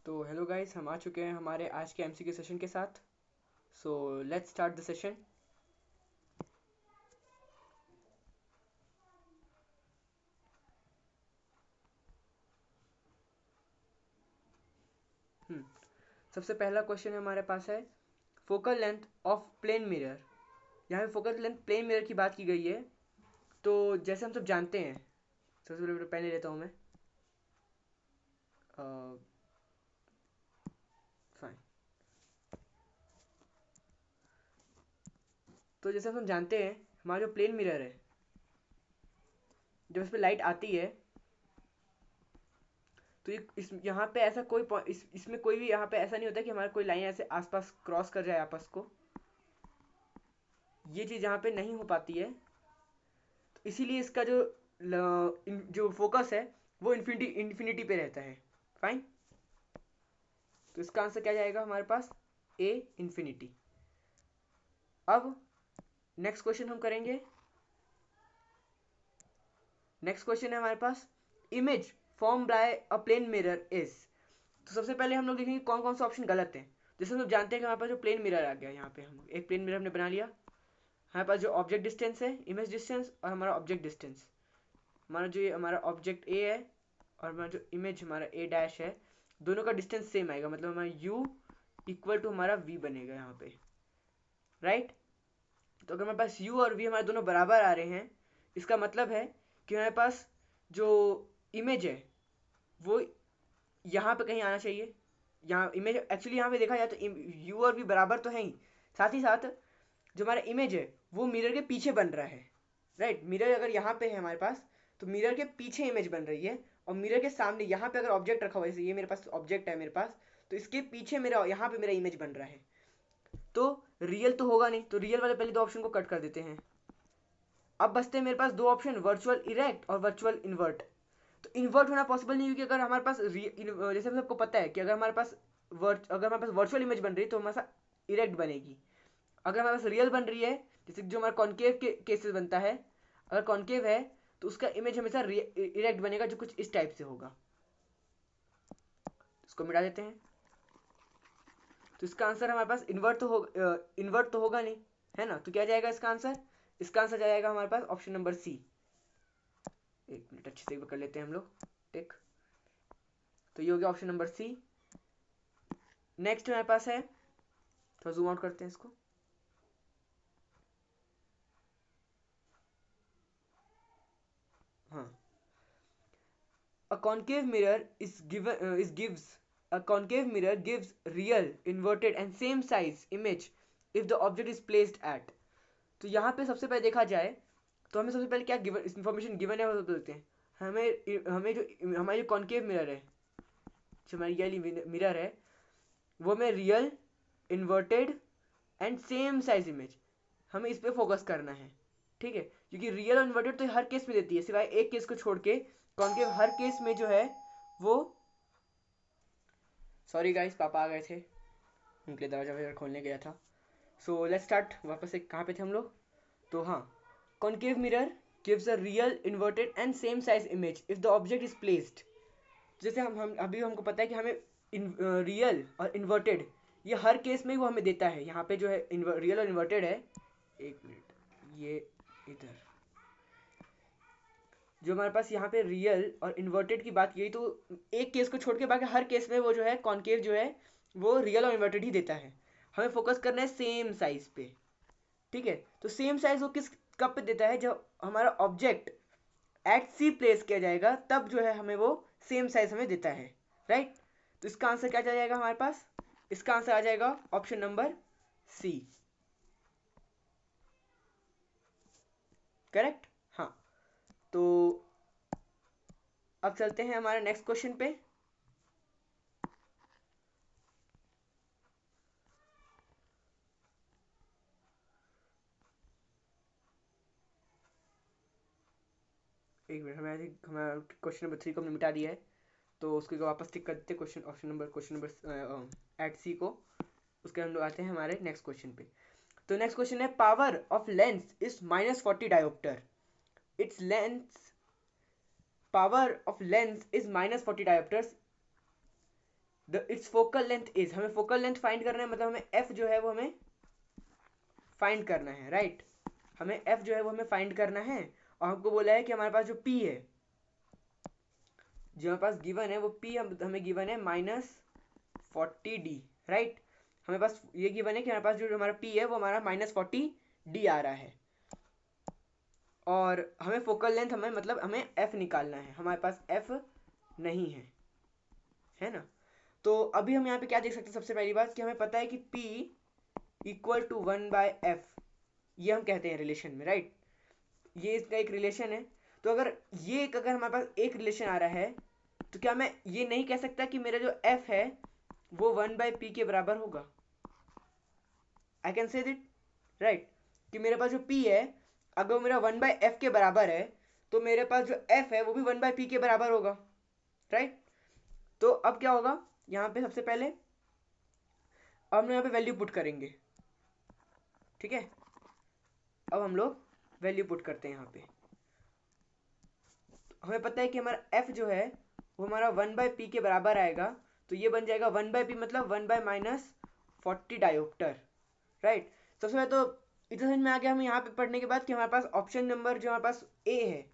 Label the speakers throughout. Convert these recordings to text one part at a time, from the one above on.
Speaker 1: तो hello guys, हम आ चुके हैं हमारे आज के एमसीक्यू सेशन के साथ। So let's start the session. सबसे पहला क्वेश्चन हमारे पास है focal length of plane mirror. यहाँ पे फोकल लेंथ प्लेन मिरर की बात की गई है। तो जैसे हम सब जानते हैं, सबसे पहले पेन ले लेता हूँ मैं। फाइन। तो जैसे हम सब जानते हैं, हमारा जो प्लेन मिरर है, जब इस पर लाइट आती है तो ये इस यहाँ पे ऐसा कोई इसमें कोई भी यहाँ पे ऐसा नहीं होता कि हमारा कोई लाइन ऐसे आसपास क्रॉस कर जाए आपस को। ये चीज़ यहाँ पे नहीं हो पाती है। तो इसीलिए इसका जो फोकस है वो इन्फिनिटी इन्फिनिटी पे रहता है। फाइन। तो इसका आंसर क्या जाएगा हमारे पास? A infinity. अब नेक्स्ट क्वेश्चन हम करेंगे। नेक्स्ट क्वेश्चन है हमारे पास, image form by a plane mirror is. तो सबसे पहले हम लोग देखेंगे कौन कौन सा ऑप्शन गलत है। जैसे हम लोग जानते हैं कि हमारे पास जो प्लेन मिरर आ गया, यहाँ पे हम एक प्लेन मिरर हमने बना लिया। हमारे पास जो ऑब्जेक्ट डिस्टेंस है, इमेज डिस्टेंस, और हमारा ऑब्जेक्ट डिस्टेंस, हमारा जो ये हमारा ऑब्जेक्ट ए है और हमारा जो इमेज हमारा ए डैश है, दोनों का डिस्टेंस सेम आएगा। मतलब हमारा यू इक्वल टू हमारा वी बनेगा यहाँ पे। राइट। तो अगर हमारे पास यू और वी हमारे दोनों बराबर आ रहे हैं, इसका मतलब है कि हमारे पास जो इमेज है वो यहाँ पे कहीं आना चाहिए। यहाँ इमेज एक्चुअली यहाँ पे देखा जाए तो यू और वी बराबर तो है ही, साथ ही साथ जो हमारा इमेज है वो मिरर के पीछे बन रहा है। राइट। मिरर अगर यहाँ पे है हमारे पास, तो मिरर के पीछे इमेज बन रही है। और मिरर के सामने यहाँ पे अगर ऑब्जेक्ट रखा हुआ है, जैसे ये मेरे पास ऑब्जेक्ट है मेरे पास, तो इसके पीछे मेरा यहाँ पे मेरा इमेज बन रहा है। तो रियल तो होगा नहीं, तो रियल वाले पहले दो ऑप्शन को कट कर देते हैं। अब बचते हैं मेरे पास दो ऑप्शन, वर्चुअल इरेक्ट और वर्चुअल इन्वर्ट। तो इन्वर्ट होना पॉसिबल नहीं, क्योंकि अगर हमारे पास जैसे हम सबको पता है कि अगर हमारे पास वर्चुअल इमेज बन रही है तो हमारे पास इरेक्ट बनेगी। अगर हमारे पास रियल बन रही है, जैसे जो हमारा कॉन्केव के केसेस बनता है, अगर कॉन्केव है तो उसका इमेज हमेशा इरेक्ट बनेगा, जो कुछ इस टाइप से होगा। इसको मिटा देते हैं। तो इसका आंसर हमारे पास इन्वर्ट तो होगा नहीं, है ना। तो क्या जाएगा इसका आंसर? इसका आंसर जाएगा हमारे पास ऑप्शन नंबर सी। एक मिनट अच्छे से कर लेते हैं हम लोग टिक। तो ये हो गया ऑप्शन नंबर सी। नेक्स्ट हमारे पास है, थोड़ा जूम आउट करते हैं इसको। हाँ। A concave mirror gives a concave mirror gives real inverted and same size image if the object is placed at। तो यहाँ पे सबसे पहले देखा जाए तो हमें सबसे पहले क्या गिवन इंफॉर्मेशन गिवन है वो सब देखते हैं। हमें हमें जो हमारी जो कॉन्केव मिरर है, जो हमारी ये मिरर है, वो हमें real, inverted and same size image, हमें इस पे फोकस करना है। ठीक है। क्योंकि रियल और इन्वर्टेड तो हर केस में देती है, सिवाय एक केस को छोड़ के कॉन्केव हर केस में जो है वो। सॉरी गाइस, पापा आ गए थे, उनके दरवाजा वगैरह खोलने गया था। सो लेट्स स्टार्ट वापस से, कहाँ पे थे हम लोग? तो हाँ, concave mirror gives a real, inverted and same size image if the object is placed. जैसे हम अभी हमको पता है कि हमें रियल और इन्वर्टेड, ये हर केस में वो हमें देता है। यहाँ पे जो है रियल और इन्वर्टेड है, एक मिनट, ये इधर जो हमारे पास यहाँ पे रियल और इन्वर्टेड की बात की, तो एक केस को छोड़ के बाकी हर केस में वो जो है कॉन्केव जो है वो रियल और इन्वर्टेड ही देता है। हमें फोकस करना है सेम साइज पे। ठीक है। तो सेम साइज वो किस कब पे देता है? जब हमारा ऑब्जेक्ट एट सी प्लेस किया जाएगा, तब जो है हमें वो सेम साइज हमें देता है। राइट। तो इसका आंसर क्या जाएगा हमारे पास? इसका आंसर आ जाएगा ऑप्शन नंबर सी। करेक्ट। हाँ। तो अब चलते हैं हमारे नेक्स्ट क्वेश्चन पे। एक मिनट, हमारा क्वेश्चन नंबर 3 को हमने मिटा दिया है, तो उसको वापस टिक कर देते क्वेश्चन नंबर एट सी को। उसके हम लोग आते हैं हमारे नेक्स्ट क्वेश्चन पे। तो नेक्स्ट क्वेश्चन है, power of lens is -40 dioptre. It's lens, power of lens is -40 dioptres, it's focal length is, हमें फोकल लेंथ फाइंड करना है, मतलब हमें एफ जो है वो हमें फाइंड करना है, राइट। हमें एफ जो है वो हमें फाइंड करना है, और हमको बोला है कि हमारे पास जो पी है, जो हमारे पास गिवन है वो पी हमें गिवन है -40d, राइट। हमें पास ये गिवन है कि हमारे पास जो हमारा पी है वो हमारा -40d आ रहा है, और हमें फोकल लेंथ हमें मतलब हमें एफ निकालना है, हमारे पास एफ नहीं है ना। तो अभी हम यहाँ पे क्या देख सकते हैं, सबसे पहली बात कि हमें पता है कि P इक्वल टू 1/f, ये हम कहते हैं रिलेशन में, राइट। ये इसका एक रिलेशन है। तो अगर हमारे पास एक रिलेशन आ रहा है, तो क्या मैं ये नहीं कह सकता कि मेरा जो f है वो 1/p के बराबर होगा? आई कैन से दिट, राइट, कि मेरे पास जो p है अगर वो मेरा 1/f के बराबर है, तो मेरे पास जो f है वो भी 1/p के बराबर होगा, राइट। तो अब क्या होगा, यहाँ पे सबसे पहले अब हम यहाँ पे वैल्यू पुट करेंगे, ठीक है। अब हम लोग वैल्यू पुट करते हैं यहाँ पे। हमें पता है कि हमारा f जो है वो हमारा 1/p के बराबर आएगा, तो ये बन जाएगा 1/p मतलब 1/-40 डायोप्टर, राइट। सबसे पहले तो इतना समझ में आ गया हमें यहाँ पे पढ़ने के बाद कि हमारे पास ऑप्शन नंबर जो हमारे पास a है,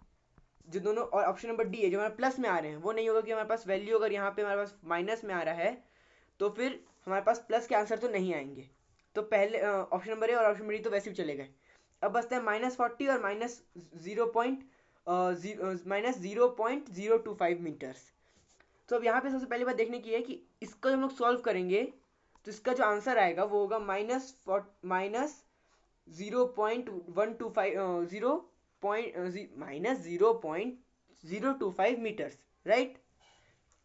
Speaker 1: जो दोनों, और ऑप्शन नंबर डी है जो हमारे प्लस में आ रहे हैं, वो नहीं होगा कि हमारे पास वैल्यू अगर यहाँ पे हमारे पास माइनस में आ रहा है तो फिर हमारे पास प्लस के आंसर तो नहीं आएंगे। तो पहले ऑप्शन नंबर ए और ऑप्शन नंबर डी तो वैसे भी चले गए। अब बचते हैं -40 और -0.025 मीटर्स। तो अब यहाँ पे सबसे पहली बात देखने की है कि इसको हम लोग सॉल्व करेंगे तो इसका जो आंसर आएगा वो होगा -0.025 मीटर्स, राइट।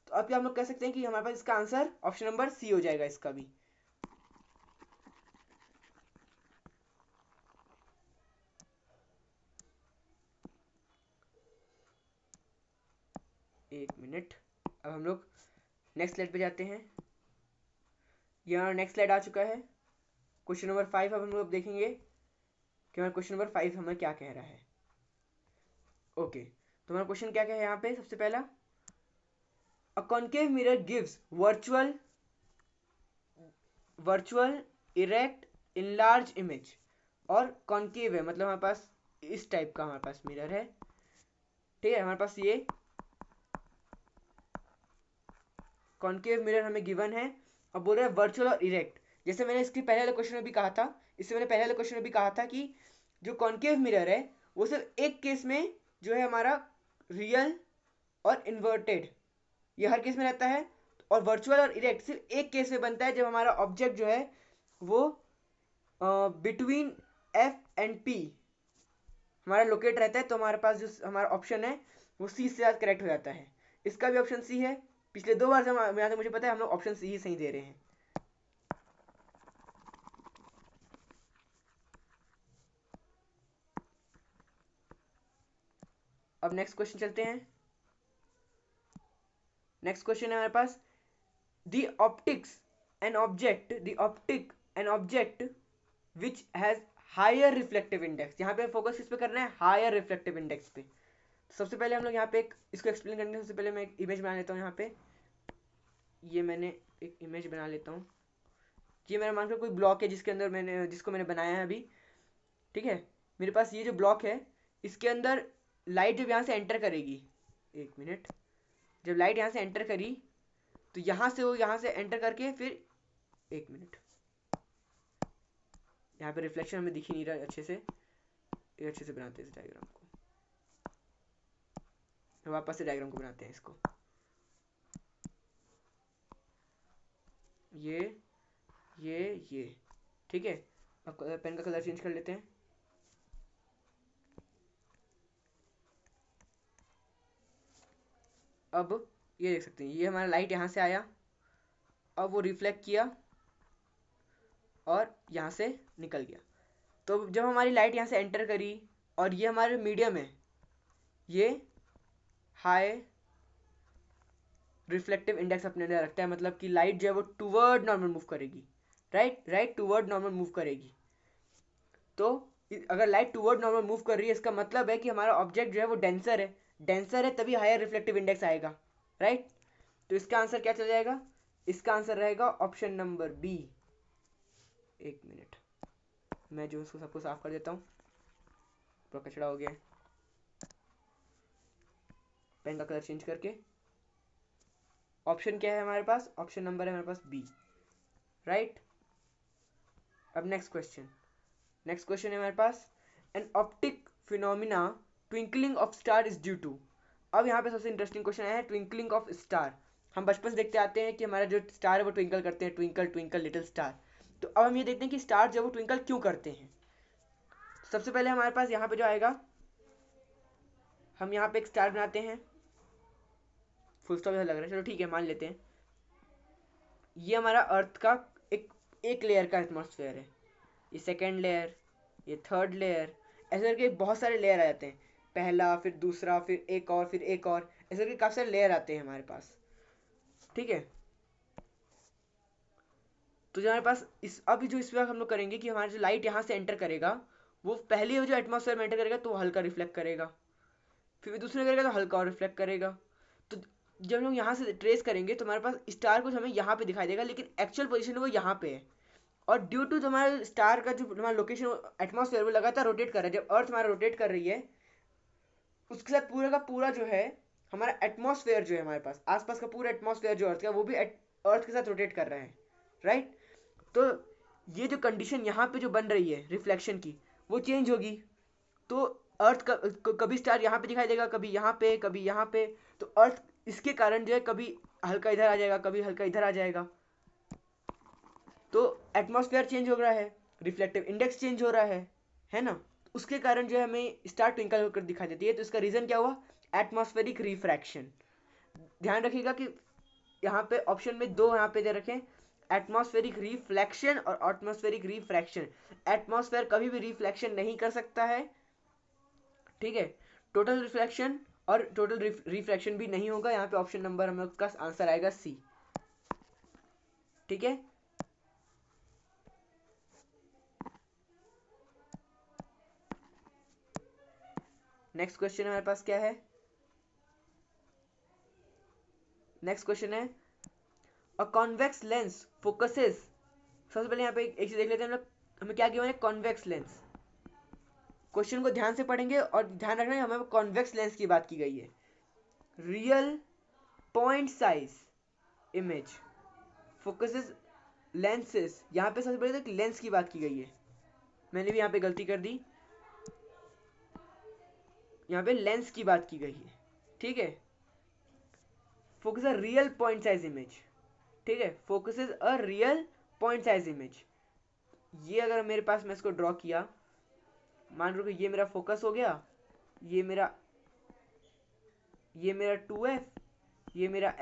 Speaker 1: तो अब क्या हम लोग कह सकते हैं कि हमारे पास इसका आंसर ऑप्शन नंबर सी हो जाएगा इसका भी। एक मिनट, अब हम लोग नेक्स्ट स्लाइड पे जाते हैं। यहाँ नेक्स्ट स्लाइड आ चुका है, क्वेश्चन नंबर 5। अब हम लोग देखेंगे कि हमारा क्वेश्चन नंबर 5 हमें क्या कह रहा है। ओके, तो हमारा क्वेश्चन क्या है यहाँ पे, सबसे पहला, a concave mirror gives virtual erect enlarge image, और कॉन्केव है मतलब हमारे पास इस टाइप का हमारे पास मिरर है, ठीक है। हमारे पास ये कॉन्केव मिरर हमें गिवन है, और बोल रहे हैं वर्चुअल और इरेक्ट। जैसे मैंने इसके पहले वाले क्वेश्चन में भी कहा था, इससे मैंने पहले वाले क्वेश्चन में भी कहा था कि जो कॉन्केव मिरर है वो सिर्फ एक केस में जो है हमारा रियल और इन्वर्टेड, ये हर केस में रहता है, और वर्चुअल और इरेक्ट सिर्फ एक केस में बनता है जब हमारा ऑब्जेक्ट जो है वो बिटवीन एफ एंड पी हमारा लोकेट रहता है। तो हमारे पास जो हमारा ऑप्शन है वो सी से साथ करेक्ट हो जाता है। इसका भी ऑप्शन सी है। पिछले 2 बार से यहाँ से मुझे पता है हम लोग ऑप्शन सी ही सही दे रहे हैं। अब नेक्स्ट क्वेश्चन चलते हैं। नेक्स्ट क्वेश्चन है हमारे पास, the optic an object which has higher reflective index. यहाँ पे फोकस किस पे करना है, हायर रिफ्लेक्टिव इंडेक्स पे। सबसे पहले हम लोग यहाँ पे इसको एक्सप्लेन करने से सबसे पहले मैं एक इमेज बना लेता हूँ। यहाँ पे ये मैंने एक इमेज बना लेता हूँ। ये मेरा मान लो कोई ब्लॉक है जिसको मैंने बनाया है अभी, ठीक है। मेरे पास ये जो ब्लॉक है इसके अंदर लाइट जब यहाँ से एंटर करेगी, एक मिनट, जब लाइट यहाँ से एंटर करी तो यहाँ से एंटर करके फिर, एक मिनट, यहाँ पे रिफ्लेक्शन हमें दिख ही नहीं रहा अच्छे से, अच्छे से बनाते हैं इस डायग्राम को, वापस से डायग्राम को बनाते हैं इसको। ये ठीक है। अब पेन का कलर चेंज कर लेते हैं। अब ये देख सकते हैं, ये हमारा लाइट यहाँ से आया, अब वो रिफ्लेक्ट किया और यहाँ से निकल गया। तो जब हमारी लाइट यहाँ से एंटर करी और ये हमारे मीडियम है, ये हाई रिफ्लेक्टिव इंडेक्स अपने अंदर रखता है, मतलब कि लाइट जो है वो टूवर्ड नॉर्मल मूव करेगी, राइट टूवर्ड नॉर्मल मूव करेगी। तो अगर लाइट टूवर्ड नॉर्मल मूव कर रही है इसका मतलब है कि हमारा ऑब्जेक्ट जो है वो डेंसर है, तभी हायर रिफ्लेक्टिव इंडेक्स आएगा, राइट। तो इसका आंसर क्या चल जाएगा, इसका आंसर रहेगा ऑप्शन नंबर बी। एक मिनट, मैं जो इसको सबको साफ कर देता हूँ, पूरा कचरा हो गया है। पेन का कलर चेंज करके ऑप्शन क्या है हमारे पास, ऑप्शन नंबर है हमारे पास बी, राइट। अब नेक्स्ट क्वेश्चन है हमारे पास, an optic phenomena twinkling of star is due to. अब यहाँ पे सबसे इंटरेस्टिंग क्वेश्चन आया है, ट्विंकलिंग ऑफ स्टार। हम बचपन से देखते आते हैं कि हमारा जो स्टार है वो ट्विंकल करते हैं, ट्विंकल ट्विंकल लिटिल स्टार। तो अब हम ये देखते हैं कि स्टार जो है वो ट्विंकल क्यों करते हैं। सबसे पहले हमारे पास यहाँ पे जो आएगा, हम यहाँ पे एक स्टार बनाते हैं, फुल स्टॉप लग रहा है, चलो ठीक है मान लेते हैं। ये हमारा अर्थ का एक लेयर का एटमॉस्फेयर है, ये सेकेंड लेयर, ये थर्ड लेयर, ऐसे करके बहुत सारे लेयर आ जाते हैं, पहला फिर दूसरा फिर एक और फिर एक और, ऐसे करके काफ़ी सारे लेयर आते हैं हमारे पास, ठीक है। तो जो हमारे पास इस अभी जो इस वक्त हम लोग करेंगे कि हमारा जो लाइट यहाँ से एंटर करेगा वो पहले जो एटमॉस्फेयर में एंटर करेगा तो हल्का रिफ्लेक्ट करेगा, फिर दूसरे करेगा तो हल्का और रिफ्लेक्ट करेगा। तो जब हम लोग यहाँ से ट्रेस करेंगे तो हमारे पास स्टार कुछ हमें यहाँ पे दिखाई देगा, लेकिन एक्चुअल पोजीशन वो यहाँ पे है। और ड्यू टू हमारे स्टार का जो हमारा लोकेशन एटमॉस्फेयर वो लगातार रोटेट कर रहा है, जब अर्थ हमारा रोटेट कर रही है उसके साथ पूरा का पूरा जो है हमारा एटमॉस्फेयर जो है हमारे पास आसपास का पूरा एटमॉस्फेयर जो अर्थ का वो भी अर्थ के साथ रोटेट कर रहा है, राइट। तो ये जो कंडीशन यहाँ पे जो बन रही है रिफ्लेक्शन की वो चेंज होगी। तो अर्थ कभी स्टार यहाँ पे दिखाई देगा, कभी यहाँ पे, कभी यहाँ पे। तो अर्थ इसके कारण जो है कभी हल्का इधर आ जाएगा, कभी हल्का इधर आ जाएगा। तो एटमॉस्फेयर चेंज हो रहा है, रिफ्लेक्टिव इंडेक्स चेंज हो रहा है ना। उसके कारण जो है हमें स्टार ट्विंकल होकर दिखाई देती है। तो इसका रीज़न क्या हुआ, एटमॉस्फेरिक रिफ्रैक्शन। ध्यान रखिएगा कि यहाँ पे ऑप्शन में दो यहाँ पे दे रखें, एटमॉस्फेरिक रिफ्लेक्शन और एटमॉस्फेरिक रिफ्रैक्शन। एटमॉस्फेयर कभी भी रिफ्लेक्शन नहीं कर सकता है, ठीक है। टोटल रिफ्लेक्शन और टोटल रिफ्रैक्शन भी नहीं होगा। यहाँ पे ऑप्शन नंबर हम लोग का आंसर आएगा सी, ठीक है। नेक्स्ट क्वेश्चन हमारे पास क्या है, नेक्स्ट क्वेश्चन है अ कॉन्वेक्स लेंस फोकसेस। सबसे पहले यहाँ पे एक चीज देख लेते हैं हम लोग, हमें क्या किया है, कॉन्वेक्स लेंस। क्वेश्चन को ध्यान से पढ़ेंगे और ध्यान रखना है हमें कॉन्वेक्स लेंस की बात की गई है। Real point size image focuses lenses, यहाँ पे सबसे पहले तो लेंस की बात की गई है, मैंने भी यहाँ पे गलती कर दी, यहाँ पे लेंस की बात की गई है, ठीक है। Focus a real point size image, ठीक है, focuses a real point size image. ये अगर मेरे पास मैं इसको ड्रॉ किया, मान लो कि ये मेरा फोकस हो गया, ये मेरा 2f, ये मेरा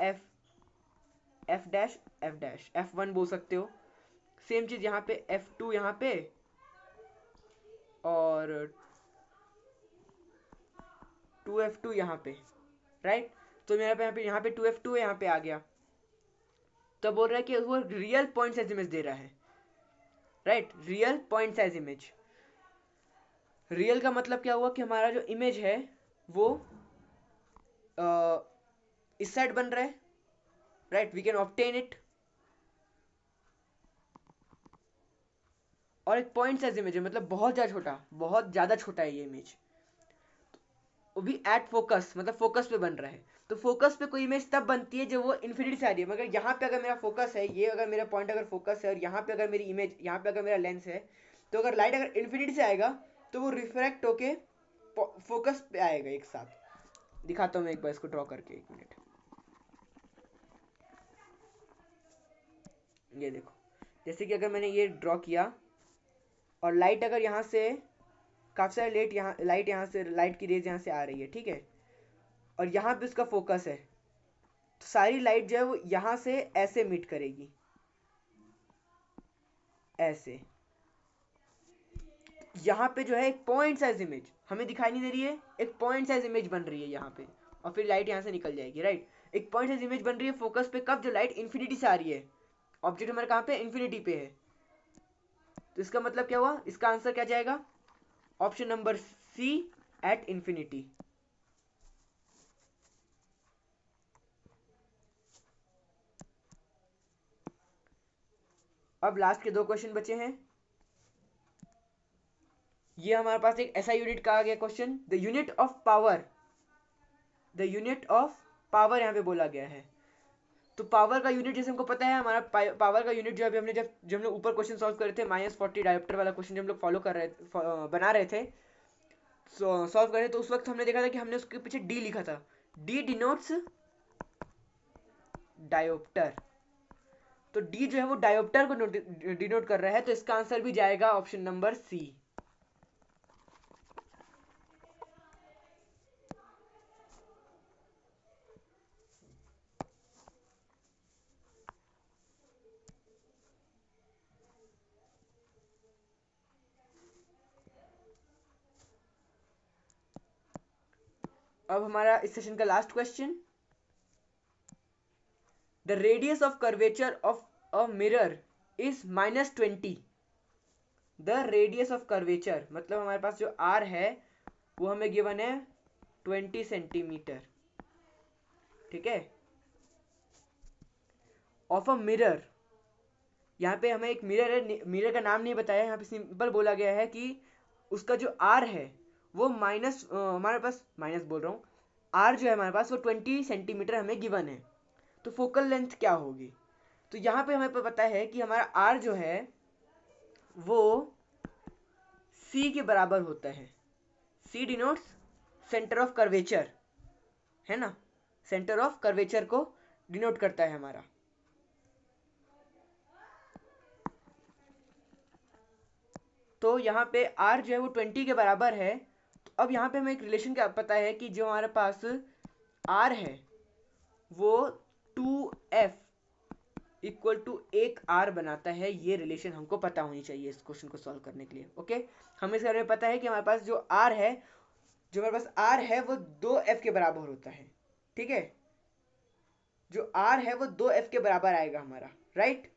Speaker 1: f डैश f1 बोल सकते हो। सेम चीज यहाँ पे f2 यहाँ पे और 2f2 यहाँ पे, राइट। तो मेरा यहाँ पे 2f2 यहाँ पे आ गया। तो बोल रहा है कि वो रियल पॉइंट साइज इमेज दे रहा है, right, real point size image. Real का मतलब क्या हुआ कि हमारा जो इमेज है वो इस साइड बन रहा है, right, we can obtain it. और एक पॉइंट साइज इमेज है, मतलब बहुत ज़्यादा छोटा है ये इमेज, वो भी एट फोकस, मतलब फोकस पे बन रहा है। तो फोकस पे कोई इमेज तब बनती है जब वो इन्फिनिटी से आ रही है। मगर यहाँ पे अगर मेरा फोकस है, ये अगर मेरा पॉइंट अगर फोकस है और यहाँ पे अगर मेरी इमेज, यहाँ पे अगर मेरा लेंस है, तो अगर लाइट अगर इन्फिनिटी से आएगा तो वो रिफ्रैक्ट होके फोकस पे आएगा एक साथ। दिखाता हूँ मैं एक बार इसको ड्रॉ करके, एक मिनट। ये देखो, जैसे कि अगर मैंने ये ड्रॉ किया और लाइट अगर यहाँ से काफ़ी सारी लाइट यहाँ से लाइट की रेज यहाँ से आ रही है, ठीक है, और यहाँ पे उसका फोकस है, तो सारी लाइट जो है वो यहाँ से ऐसे मीट करेगी, ऐसे। यहाँ पे जो है एक पॉइंट साइज इमेज हमें दिखाई नहीं दे रही है, एक पॉइंट साइज इमेज बन रही है यहाँ पे, और फिर लाइट यहाँ से निकल जाएगी, राइट। एक पॉइंट साइज इमेज बन रही है फोकस पे, कब, जो लाइट इन्फिनिटी से आ रही है, ऑब्जेक्ट हमारे कहाँ पे, इन्फिनिटी पे है। तो इसका मतलब क्या हुआ, इसका आंसर क्या जाएगा, option number C, at infinity. अब लास्ट के 2 क्वेश्चन बचे हैं। ये हमारे पास एक ऐसा यूनिट का आ गया question, the unit of power, the unit of power यहाँ पे बोला गया है। तो पावर का यूनिट जैसे हमको पता है, हमारा पावर का यूनिट जो अभी हमने जब हम लोग ऊपर क्वेश्चन सॉल्व कर रहे थे, -40 डायोप्टर वाला क्वेश्चन जब हम लोग फॉलो कर रहे थे, बना रहे थे, सॉल्व कर रहे थे, तो उस वक्त हमने देखा था कि हमने उसके पीछे डी लिखा था, डी डिनोट्स डायोप्टर। तो डी जो है वो डायोप्टर को डिनोट कर रहा है, तो इसका आंसर भी जाएगा ऑप्शन नंबर सी। अब हमारा इस सेशन का last question, the radius of curvature of a mirror is -20। The radius of curvature मतलब हमारे पास जो आर है वो हमें गिवन है 20 सेंटीमीटर, ठीक है, ऑफ अ मिरर। यहाँ पे हमें एक मिरर है, मिरर का नाम नहीं बताया, यहाँ पे सिंपल बोला गया है कि उसका जो आर है वो हमारे पास माइनस बोल रहा हूँ, आर जो है हमारे पास वो 20 सेंटीमीटर हमें गिवन है। तो फोकल लेंथ क्या होगी? तो यहाँ पे हमें पता है कि हमारा आर जो है वो सी के बराबर होता है। सी डिनोट्स सेंटर ऑफ कर्वेचर, है ना, सेंटर ऑफ कर्वेचर को डिनोट करता है हमारा। तो यहाँ पे r जो है वो 20 के बराबर है। तो अब यहाँ पे हमें एक रिलेशन क्या पता है कि जो हमारे पास r है वो 2f इक्वल टू 1r बनाता है। ये रिलेशन हमको पता होनी चाहिए इस क्वेश्चन को सॉल्व करने के लिए। ओके, हमें इसके बारे में पता है कि हमारे पास जो r है, वो 2f के बराबर होता है, ठीक है, जो r है वो 2f के बराबर आएगा हमारा, राइट।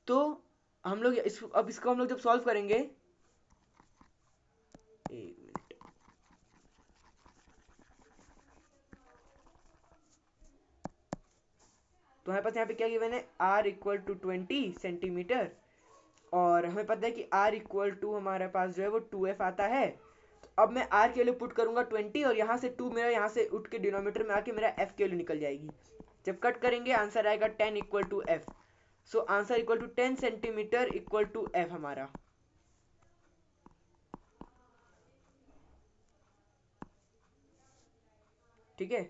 Speaker 1: तो हम लोग अब इसको हम लोग जब सॉल्व करेंगे, एक मिनट, तो हमारे पास यहाँ पे क्या गिवन है, r इक्वल टू 20 सेंटीमीटर, और हमें पता है कि r इक्वल टू हमारे पास जो है वो 2f आता है। तो अब मैं r के लिए पुट करूंगा 20, और यहाँ से 2 मेरा यहाँ से उठ के डिनोमीटर में आके मेरा f के लिए निकल जाएगी। जब कट करेंगे आंसर आएगा 10 equal to f। So answer equal to 10 centimetre equal to f हमारा। ठीक है,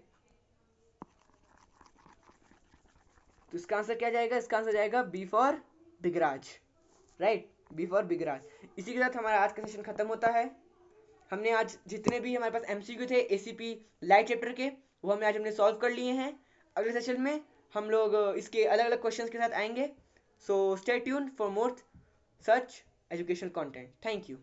Speaker 1: तो इसका आंसर क्या जाएगा? इसका आंसर जाएगा बी फॉर बिगराज, राइट, बी फॉर बिगराज। इसी के साथ हमारा आज का सेशन खत्म होता है। हमने आज जितने भी हमारे पास एमसीक्यू थे एसीपी लाइट चैप्टर के, वो हमने सॉल्व कर लिए हैं। अगले सेशन में हम लोग इसके अलग अलग क्वेश्चंस के साथ आएंगे। So stay tuned for more such educational content. Thank you.